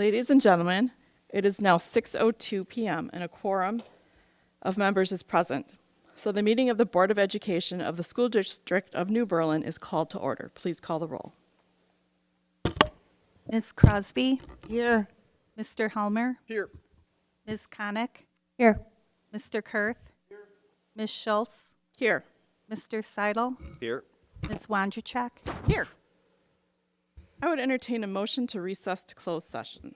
Ladies and gentlemen, it is now 6:02 p.m. and a quorum of members is present. So the meeting of the Board of Education of the School District of New Berlin is called to order. Please call the roll. Ms. Crosby? Here. Mr. Helmer? Here. Ms. Connick? Here. Mr. Kurth? Ms. Schultz? Here. Mr. Seidel? Here. Ms. Wonderchek? Here. I would entertain a motion to recess to closed session.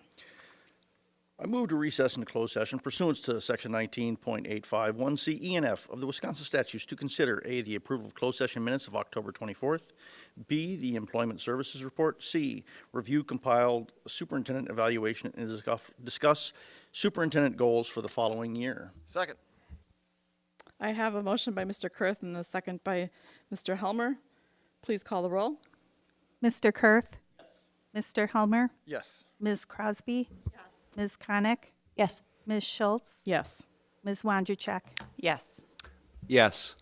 I move to recess into closed session pursuant to Section 19.851C E and F of the Wisconsin statutes to consider A, the approval of closed session minutes of October 24th, B, the employment services report, C, review compiled superintendent evaluation and discuss superintendent goals for the following year. Second. I have a motion by Mr. Kurth and a second by Mr. Helmer. Please call the roll. Mr. Kurth? Mr. Helmer? Yes. Ms. Crosby? Yes. Ms. Connick? Yes. Ms. Schultz? Yes. Ms. Wonderchek? Yes. Yes.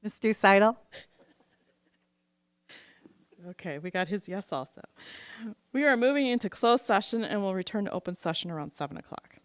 Mr. Seidel? Okay, we got his yes also. We are moving into closed session and will return to open session around 7 o'clock.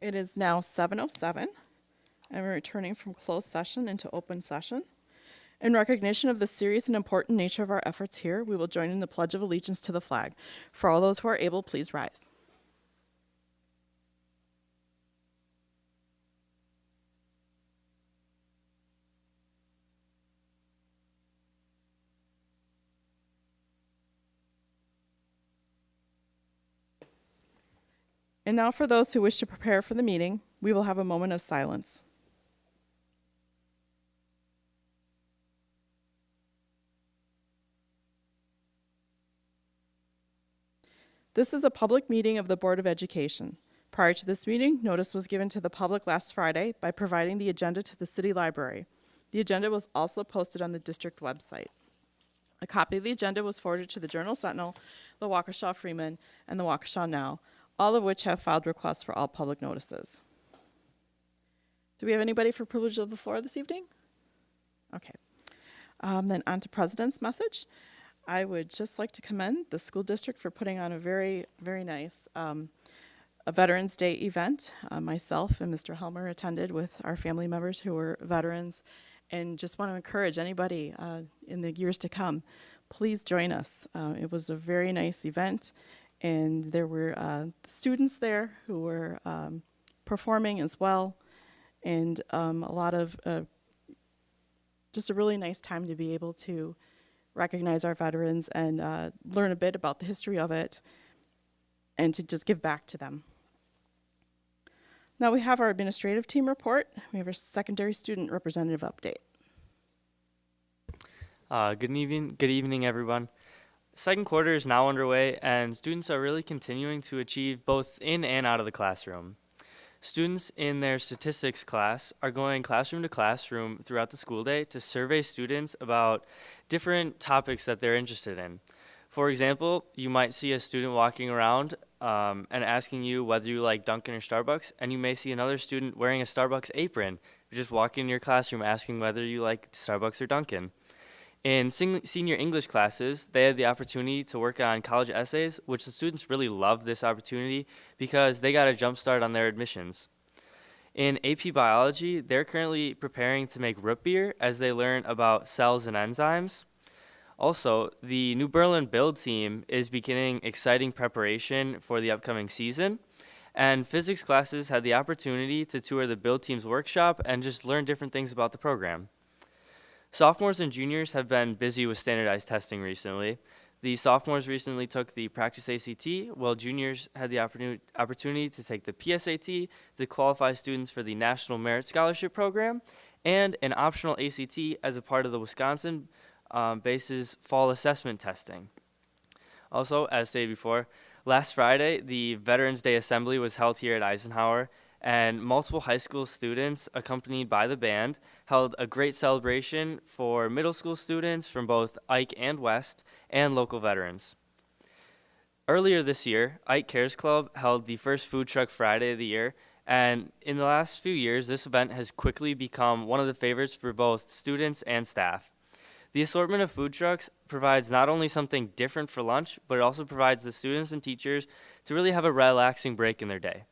It is now 7:07, and we're returning from closed session into open session. In recognition of the serious and important nature of our efforts here, we will join in the Pledge of Allegiance to the flag. For all those who are able, please rise. And now for those who wish to prepare for the meeting, we will have a moment of silence. This is a public meeting of the Board of Education. Prior to this meeting, notice was given to the public last Friday by providing the agenda to the City Library. The agenda was also posted on the district website. A copy of the agenda was forwarded to the Journal-Sentinel, the Waukesha Freeman, and the Waukesha Now, all of which have filed requests for all public notices. Do we have anybody for privilege of the floor this evening? Okay. Then on to President's message. I would just like to commend the school district for putting on a very, very nice a Veterans Day event. Myself and Mr. Helmer attended with our family members who were veterans, and just want to encourage anybody in the years to come, please join us. It was a very nice event, and there were students there who were performing as well, and a lot of just a really nice time to be able to recognize our veterans and learn a bit about the history of it, and to just give back to them. Now we have our administrative team report. We have our secondary student representative update. Good evening, everyone. Second quarter is now underway, and students are really continuing to achieve both in and out of the classroom. Students in their statistics class are going classroom to classroom throughout the school day to survey students about different topics that they're interested in. For example, you might see a student walking around and asking you whether you like Dunkin' or Starbucks, and you may see another student wearing a Starbucks apron, just walking in your classroom asking whether you like Starbucks or Dunkin'. In senior English classes, they had the opportunity to work on college essays, which the students really loved this opportunity because they got a jump start on their admissions. In AP Biology, they're currently preparing to make root beer as they learn about cells and enzymes. Also, the New Berlin Build team is beginning exciting preparation for the upcoming season, and physics classes had the opportunity to tour the Build team's workshop and just learn different things about the program. Sophomores and juniors have been busy with standardized testing recently. The sophomores recently took the practice ACT, while juniors had the opportunity to take the PSAT to qualify students for the National Merit Scholarship Program, and an optional ACT as a part of the Wisconsin base's fall assessment testing. Also, as stated before, last Friday, the Veterans Day Assembly was held here at Eisenhower, and multiple high school students, accompanied by the band, held a great celebration for middle school students from both Ike and West, and local veterans. Earlier this year, Ike Cares Club held the first Food Truck Friday of the year, and in the last few years, this event has quickly become one of the favorites for both students and staff. The assortment of food trucks provides not only something different for lunch, but it also provides the students and teachers to really have a relaxing break in their day.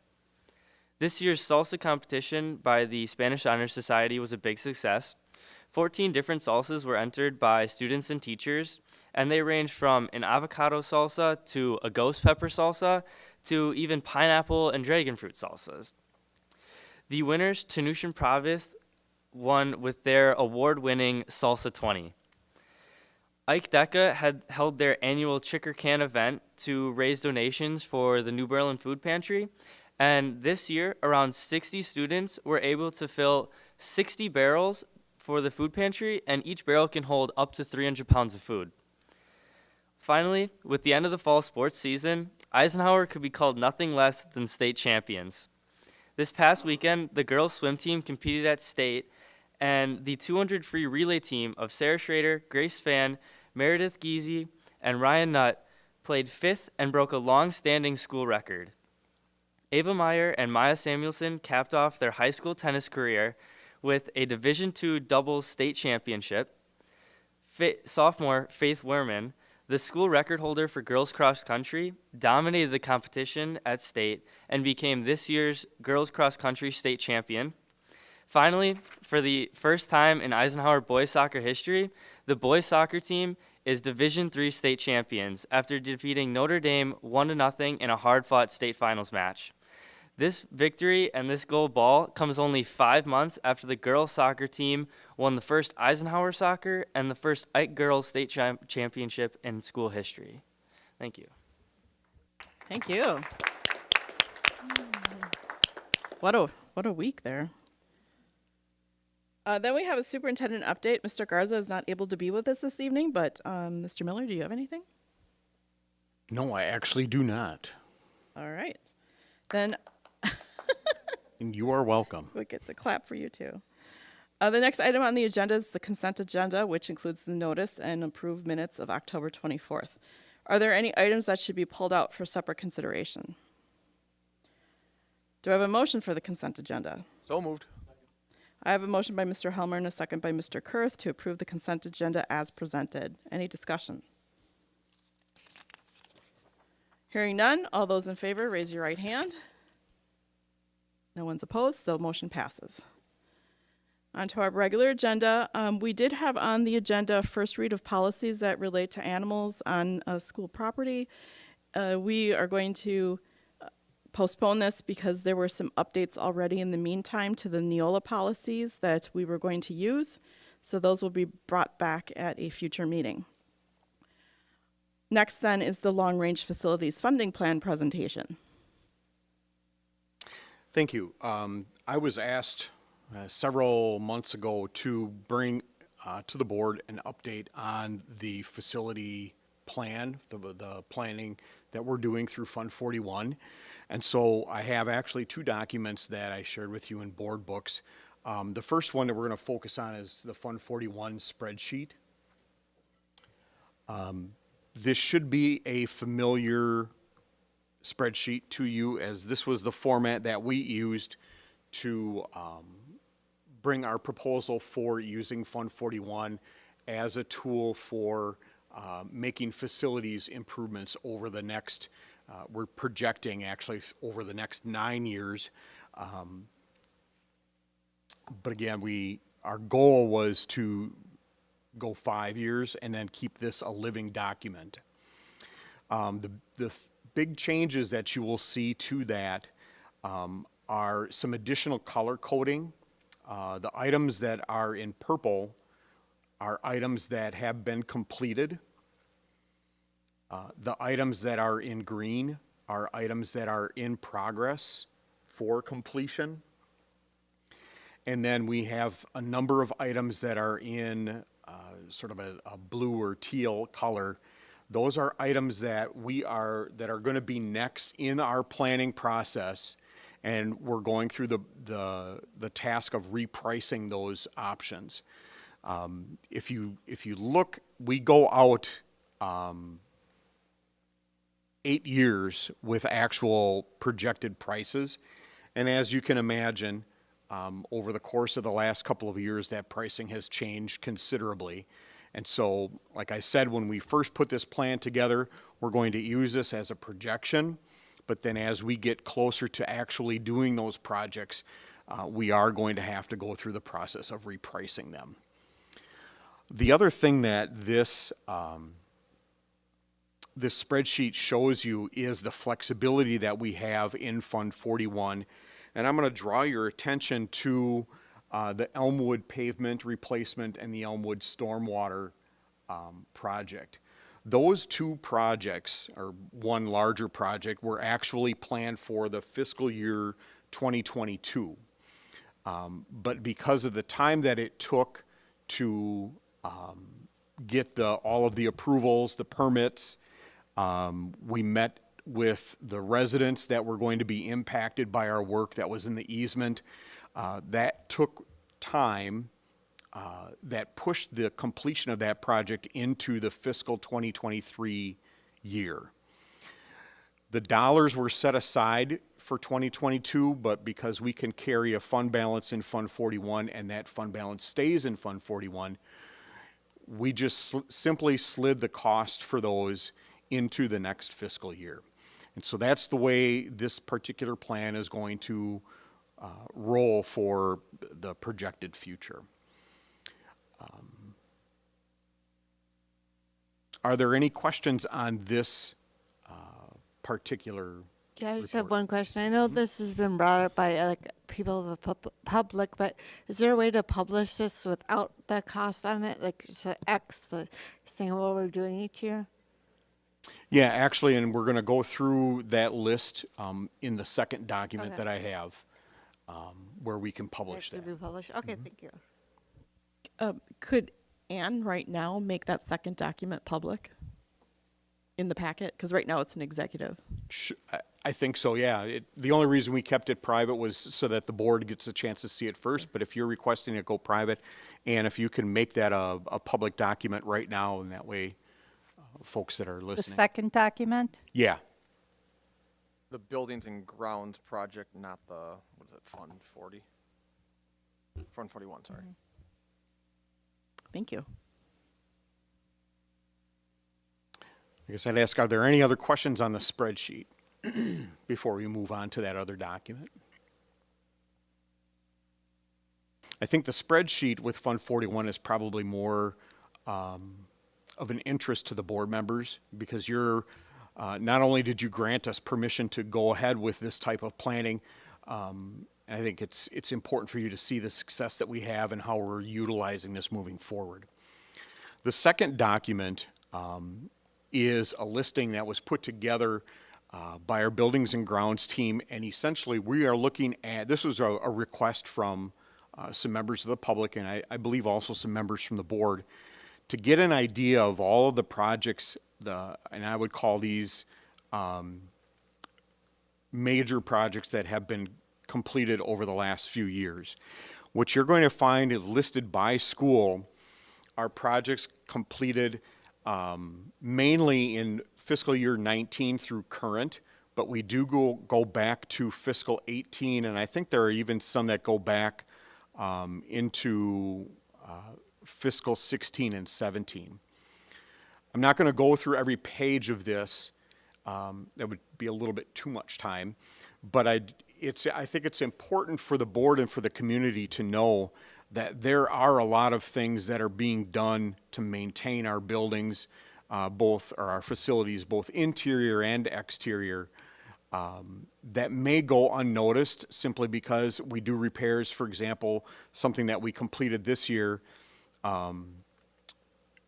This year's salsa competition by the Spanish Honor Society was a big success. 14 different salsas were entered by students and teachers, and they range from an avocado salsa to a ghost pepper salsa to even pineapple and dragon fruit salsas. The winners, Tanushan Pravith, won with their award-winning Salsa 20. Ike Deca had held their annual Chicker Can event to raise donations for the New Berlin Food Pantry, and this year, around 60 students were able to fill 60 barrels for the food pantry, and each barrel can hold up to 300 pounds of food. Finally, with the end of the fall sports season, Eisenhower could be called nothing less than state champions. This past weekend, the girls' swim team competed at state, and the 200 free relay team of Sarah Schrader, Grace Fan, Meredith Giese, and Ryan Nutt played fifth and broke a long-standing school record. Ava Meyer and Maya Samuelson capped off their high school tennis career with a Division II doubles state championship. Sophomore Faith Werman, The school record holder for girls cross country dominated the competition at state and became this year's girls cross country state champion. Finally, for the first time in Eisenhower boys soccer history, the boys soccer team is Division III state champions after defeating Notre Dame 1-0 in a hard-fought state finals match. This victory and this gold ball comes only 5 months after the girls soccer team won the first Eisenhower soccer and the first Ike girls state championship in school history. Thank you. Thank you. What a week there. Then we have a superintendent update. Mr. Garza is not able to be with us this evening, but Mr. Miller, do you have anything? No, I actually do not. All right. Then And you are welcome. we get the clap for you too. The next item on the agenda is the consent agenda, which includes the notice and approved minutes of October 24th. Are there any items that should be pulled out for separate consideration? Do I have a motion for the consent agenda? So moved. I have a motion by Mr. Helmer and a second by Mr. Kurth to approve the consent agenda as presented. Any discussion? Hearing none, all those in favor, raise your right hand. No one's opposed, so motion passes. On to our regular agenda. We did have on the agenda first read of policies that relate to animals on school property. We are going to postpone this because there were some updates already in the meantime to the Neola policies that we were going to use. So those will be brought back at a future meeting. Next then is the long-range facilities funding plan presentation. Thank you. I was asked several months ago to bring to the board an update on the facility plan, the planning that we're doing through Fund 41. And so I have actually 2 documents that I shared with you in board books. The first one that we're going to focus on is the Fund 41 spreadsheet. This should be a familiar spreadsheet to you, as this was the format that we used to bring our proposal for using Fund 41 as a tool for making facilities improvements over the next, we're projecting actually over the next 9 years. But again, our goal was to go 5 years and then keep this a living document. The big changes that you will see to that are some additional color coding. The items that are in purple are items that have been completed. The items that are in green are items that are in progress for completion. And then we have a number of items that are in sort of a blue or teal color. Those are items that are going to be next in our planning process, and we're going through the task of repricing those options. If you look, we go out 8 years with actual projected prices, and as you can imagine, over the course of the last couple of years, that pricing has changed considerably. And so, like I said, when we first put this plan together, we're going to use this as a projection. But then as we get closer to actually doing those projects, we are going to have to go through the process of repricing them. The other thing that this spreadsheet shows you is the flexibility that we have in Fund 41. And I'm going to draw your attention to the Elmwood pavement replacement and the Elmwood stormwater project. Those 2 projects, or one larger project, were actually planned for the fiscal year 2022. But because of the time that it took to get all of the approvals, the permits, we met with the residents that were going to be impacted by our work that was in the easement. That took time, that pushed the completion of that project into the fiscal 2023 year. The dollars were set aside for 2022, but because we can carry a fund balance in Fund 41 and that fund balance stays in Fund 41, we just simply slid the cost for those into the next fiscal year. And so that's the way this particular plan is going to roll for the projected future. Are there any questions on this particular? Yeah, I just have report? one question. I know this has been brought up by like people of the public, but is there a way to publish this without the cost on it? Like just an X, saying what we're doing each year? Yeah, actually, and we're going to go through that list in the second document Okay. that I have where we can publish That that. could be published. Okay, thank you. Could Anne right now make that second document public in the packet? Because right now it's an executive. I think so, yeah. The only reason we kept it private was so that the board gets a chance to see it first, but if you're requesting it go private, and if you can make that a public document right now, and that way folks that are The listening. second document? Yeah, The buildings and grounds project, not the, what is it, Fund 40? Fund 41, sorry. Thank you. I guess I'd ask, are there any other questions on the spreadsheet before we move on to that other document? I think the spreadsheet with Fund 41 is probably more of an interest to the board members because you're, not only did you grant us permission to go ahead with this type of planning, and I think it's important for you to see the success that we have and how we're utilizing this moving forward. The second document is a listing that was put together by our Buildings and Grounds team, and essentially we are looking at, this was a request from some members of the public, and I believe also some members from the board, to get an idea of all of the projects, and I would call these major projects that have been completed over the last few years. What you're going to find is listed by school are projects completed mainly in fiscal year 19 through current, but we do go back to fiscal 18, and I think there are even some that go back into fiscal 16 and 17. I'm not going to go through every page of this. That would be a little bit too much time, but I think it's important for the board and for the community to know that there are a lot of things that are being done to maintain our buildings, or our facilities, both interior and exterior, that may go unnoticed simply because we do repairs. For example, something that we completed this year,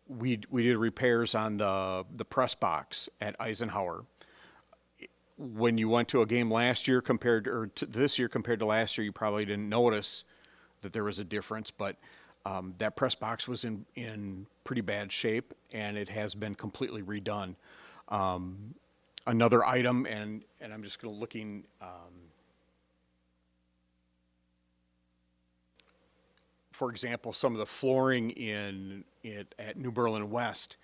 we did repairs on the press box at Eisenhower. When you went to a game last year to this year compared to last year, you probably didn't notice that there was a difference, but that press box was in pretty bad shape, and it has been completely redone. Another item, and I'm just going to looking. For example, some of the flooring at New Berlin West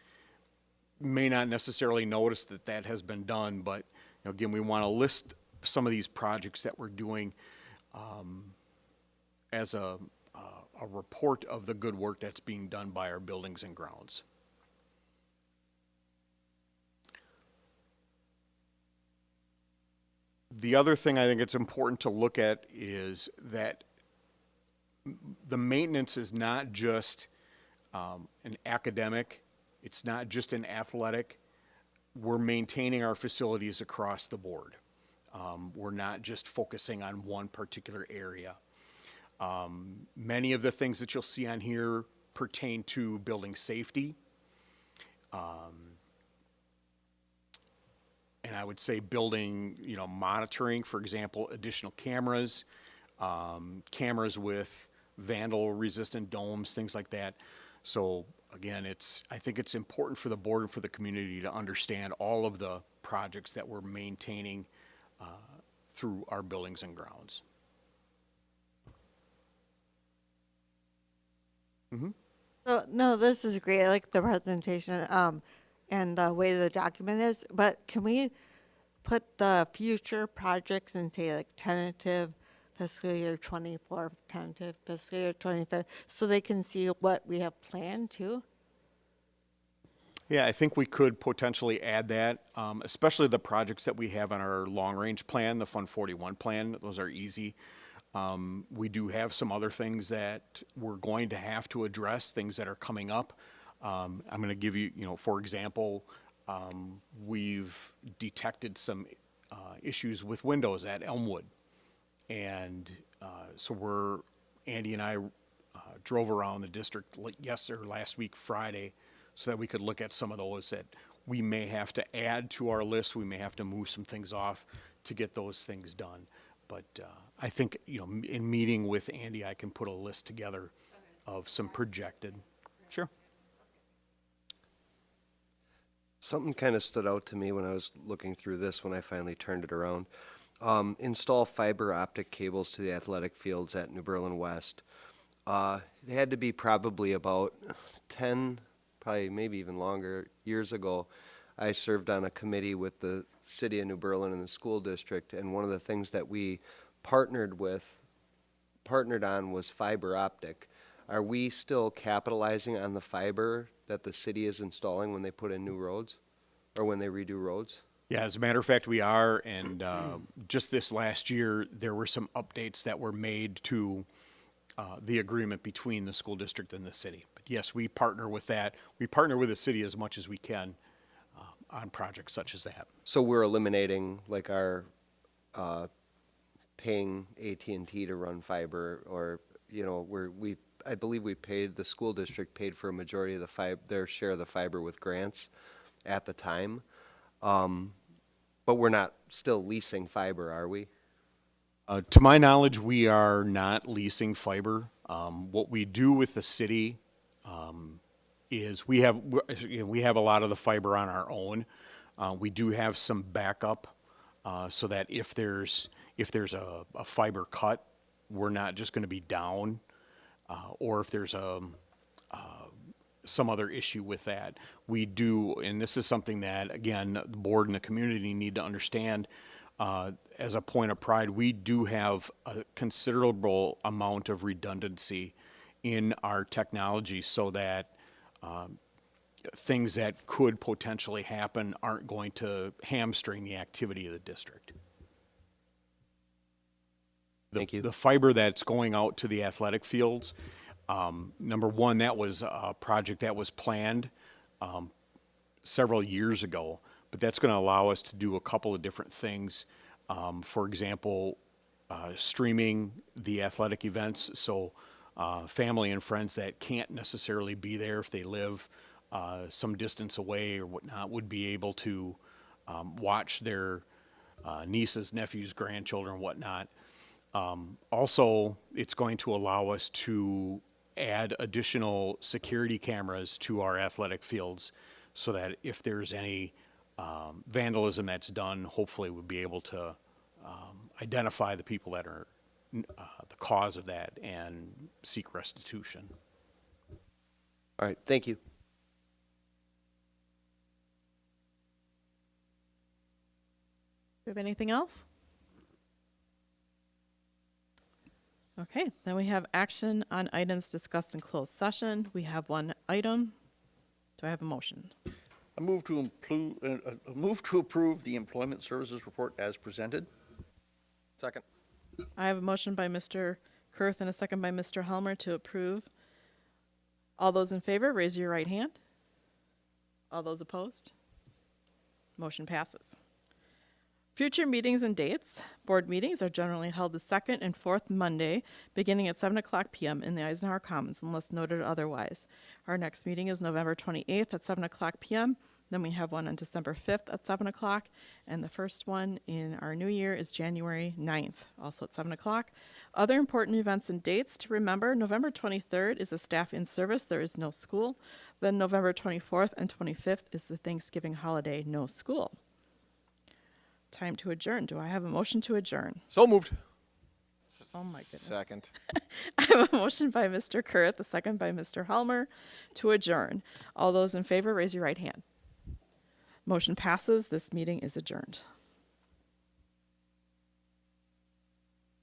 may not necessarily notice that has been done, but again, we want to list some of these projects that we're doing as a report of the good work that's being done by our Buildings and Grounds. The other thing I think it's important to look at is that the maintenance is not just an academic, it's not just an athletic. We're maintaining our facilities across the board. We're not just focusing on one particular area. Many of the things that you'll see on here pertain to building safety. And I would say building, monitoring, for example, additional cameras, cameras with vandal-resistant domes, things like that. So again, I think it's important for the board and for the community to understand all of the projects that we're maintaining through our Buildings and Grounds. So, no, this is great. I like the presentation and the way the document is. But can we put the future projects and say like tentative fiscal year 24, tentative fiscal year 25, so they can see what we have planned too? Yeah, I think we could potentially add that, especially the projects that we have on our long-range plan, the Fund 41 plan. Those are easy. We do have some other things that we're going to have to address, things that are coming up. I'm going to give you, for example, we've detected some issues with windows at Elmwood. And so Andy and I drove around the district last week, Friday, so that we could look at some of those that we may have to add to our list. We may have to move some things off to get those things done. But I think, in meeting with Andy, I can put a list together of some projected. Sure. Something kind of stood out to me when I was looking through this when I finally turned it around. Install fiber optic cables to the athletic fields at New Berlin West. It had to be probably about 10, probably maybe even longer, years ago. I served on a committee with the city of New Berlin and the school district, and one of the things that we partnered on was fiber optic. Are we still capitalizing on the fiber that the city is installing when they put in new roads or when they redo roads? Yeah, as a matter of fact, we are, and just this last year, there were some updates that were made to the agreement between the school district and the city. But yes, we partner with that. We partner with the city as much as we can on projects such as that. So we're eliminating like our paying AT&T to run fiber, or I believe the school district paid for a majority of their share of the fiber with grants at the time. But we're not still leasing fiber, are we? To my knowledge, we are not leasing fiber. What we do with the city is we have a lot of the fiber on our own. We do have some backup so that if there's a fiber cut, we're not just going to be down, or if there's some other issue with that. We do, and this is something that, again, the board and the community need to understand. As a point of pride, we do have a considerable amount of redundancy in our technology so that things that could potentially happen aren't going to hamstring the activity of the district. Thank you. The fiber that's going out to the athletic fields, number one, that was a project that was planned several years ago, but that's going to allow us to do a couple of different things. For example, streaming the athletic events, so family and friends that can't necessarily be there if they live some distance away or whatnot would be able to watch their nieces, nephews, grandchildren, whatnot. Also, it's going to allow us to add additional security cameras to our athletic fields so that if there's any vandalism that's done, hopefully we'll be able to identify the people that are the cause of that and seek restitution. All right, thank you. Do we have anything else? Okay, then we have action on items discussed in closed session. We have one item. Do I have a motion? I move to approve the employment services report as presented. Second. I have a motion by Mr. Kurth and a second by Mr. Helmer to approve. All those in favor, raise your right hand. All those opposed? Motion passes. Future meetings and dates. Board meetings are generally held the second and fourth Monday, beginning at 7:00 p.m. in the Eisenhower Commons, unless noted otherwise. Our next meeting is November 28th at 7:00 p.m. Then we have one on December 5th at 7:00, and the first one in our new year is January 9th, also at 7:00. Other important events and dates to remember: November 23rd is a staff in service, there is no school. Then November 24th and 25th is the Thanksgiving holiday, no school. Time to adjourn. Do I have a motion to adjourn? So moved. Oh my goodness. Second. I have a motion by Mr. Kurth, a second by Mr. Helmer to adjourn. All those in favor, raise your right hand. Motion passes. This meeting is adjourned.